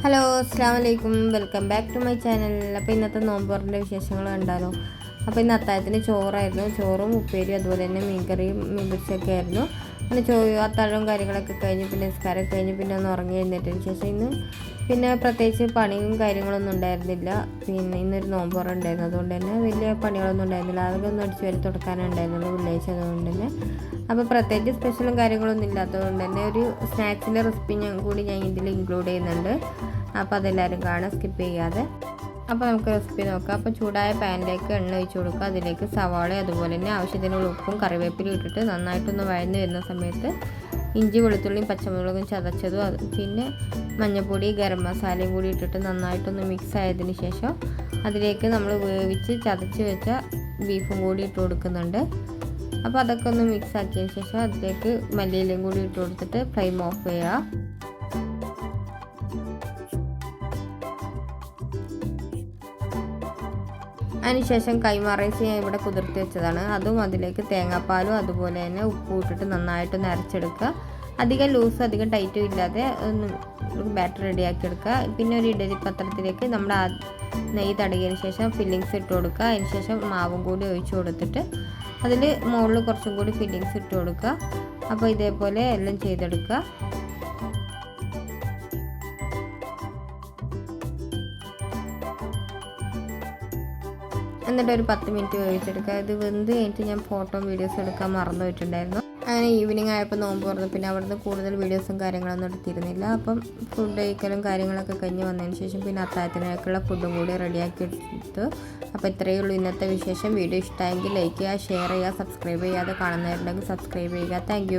Hello അസ്സലാമലൈക്കും, welcome back to my channel. അപ്പോൾ ഇന്നത്തെ നോമ്പറിൻ്റെ വിശേഷങ്ങൾ കണ്ടാലോ. അപ്പോൾ ഇന്ന് അത്താഴത്തിന് ചോറായിരുന്നു, ചോറും ഉപ്പേരിയും അതുപോലെ തന്നെ മീൻകറിയും മീൻ പൊരിച്ചൊക്കെ ആയിരുന്നു. അങ്ങനെ അത്താഴവും കാര്യങ്ങളൊക്കെ കഴിഞ്ഞ് പിന്നെ നിസ്കാരം കഴിഞ്ഞ് പിന്നെ ഒന്ന് ഉറങ്ങി എഴുന്നേറ്റതിന് ശേഷം ഇന്ന് പിന്നെ പ്രത്യേകിച്ച് പണിയും കാര്യങ്ങളൊന്നും ഉണ്ടായിരുന്നില്ല. പിന്നെ ഇന്നൊരു നോമ്പുറ ഉണ്ടായിരുന്നു, അതുകൊണ്ട് തന്നെ വലിയ പണികളൊന്നും ഉണ്ടായിരുന്നില്ല. അതൊക്കെ ഒന്ന് അടിച്ച് വരി തുടക്കാനുണ്ടായിരുന്നുള്ളൂ വെള്ളിയാഴ്ച അതുകൊണ്ട് തന്നെ. അപ്പോൾ പ്രത്യേകിച്ച് സ്പെഷ്യലും കാര്യങ്ങളൊന്നും ഇല്ലാത്തതുകൊണ്ട് തന്നെ ഒരു സ്നാക്സിൻ്റെ റെസിപ്പി കൂടി ഞാൻ ഇതിൽ ഇൻക്ലൂഡ് ചെയ്യുന്നുണ്ട്. അപ്പോൾ അതെല്ലാവരും കാണാം, സ്കിപ്പ് ചെയ്യാതെ. അപ്പോൾ നമുക്ക് റെസിപ്പി നോക്കാം. അപ്പോൾ ചൂടായ പാനിലേക്ക് എണ്ണ ഒഴിച്ച് കൊടുക്കുക. അതിലേക്ക് സവാള അതുപോലെ തന്നെ ആവശ്യത്തിനുള്ള ഉപ്പും കറിവേപ്പിലും ഇട്ടിട്ട് നന്നായിട്ടൊന്ന് വഴന്ന് വരുന്ന സമയത്ത് ഇഞ്ചി വെളുത്തുള്ളിയും പച്ചമുളകും ചതച്ചതും പിന്നെ മഞ്ഞൾപ്പൊടി ഗരം മസാലയും കൂടി ഇട്ടിട്ട് നന്നായിട്ടൊന്ന് മിക്സ് ആയതിന് ശേഷം അതിലേക്ക് നമ്മൾ വേവിച്ച് ചതച്ച് വെച്ച ബീഫും കൂടി ഇട്ട് കൊടുക്കുന്നുണ്ട്. അപ്പോൾ അതൊക്കെ ഒന്ന് മിക്സ് ആക്കിയതിന് ശേഷം അതിലേക്ക് മല്ലിയിലയും കൂടി ഇട്ട് കൊടുത്തിട്ട് ഫ്ലെയിം ഓഫ് ചെയ്യുക. അതിനുശേഷം കൈമ റൈസ് ഞാൻ ഇവിടെ കുതിർത്തി വെച്ചതാണ്. അതും അതിലേക്ക് തേങ്ങാപ്പാലും അതുപോലെ തന്നെ ഉപ്പും ഇട്ടിട്ട് നന്നായിട്ടൊന്ന് അരച്ചെടുക്കുക. അധികം ലൂസ് അധികം ടൈറ്റും ഇല്ലാതെ ഒന്ന് ബാറ്റർ റെഡിയാക്കി എടുക്കുക. പിന്നെ ഒരു ഇഡലി പാത്രത്തിലേക്ക് നമ്മുടെ നെയ്യ് തടകിയതിന് ശേഷം ഫില്ലിങ്സ് ഇട്ട് കൊടുക്കുക. അതിന് ശേഷം മാവും കൂടി ഒഴിച്ച് കൊടുത്തിട്ട് അതിൽ മുകളിൽ കുറച്ചും കൂടി ഫില്ലിങ്സ് ഇട്ട് കൊടുക്കുക. അപ്പോൾ ഇതേപോലെ എല്ലാം ചെയ്തെടുക്കുക. എന്നിട്ട് ഒരു 10 മിനിറ്റ് വേവിച്ചെടുക്കുക. ഇത് വെന്ത് കഴിഞ്ഞിട്ട് ഞാൻ ഫോട്ടോ വീഡിയോസ് എടുക്കാൻ മറന്നു പോയിട്ടുണ്ടായിരുന്നു. അങ്ങനെ ഈവനിങ് ആയപ്പോൾ നോമ്പ് തുറന്നു. പിന്നെ അവിടുന്ന് കൂടുതൽ വീഡിയോസും കാര്യങ്ങളൊന്നും എടുത്തിരുന്നില്ല. അപ്പം ഫുഡ് കഴിക്കലും കാര്യങ്ങളൊക്കെ കഴിഞ്ഞ് വന്നതിന് ശേഷം പിന്നെ അത്താഴത്തിനേക്കുള്ള ഫുഡും കൂടി റെഡിയാക്കി എടുത്തു. അപ്പോൾ ഇത്രയേ ഉള്ളൂ ഇന്നത്തെ വിശേഷം. വീഡിയോ ഇഷ്ടമായെങ്കിൽ ലൈക്ക് ചെയ്യുക, ഷെയർ ചെയ്യുക, സബ്സ്ക്രൈബ് ചെയ്യാതെ കാണുന്നവരുണ്ടെങ്കിൽ സബ്സ്ക്രൈബ് ചെയ്യുക. താങ്ക്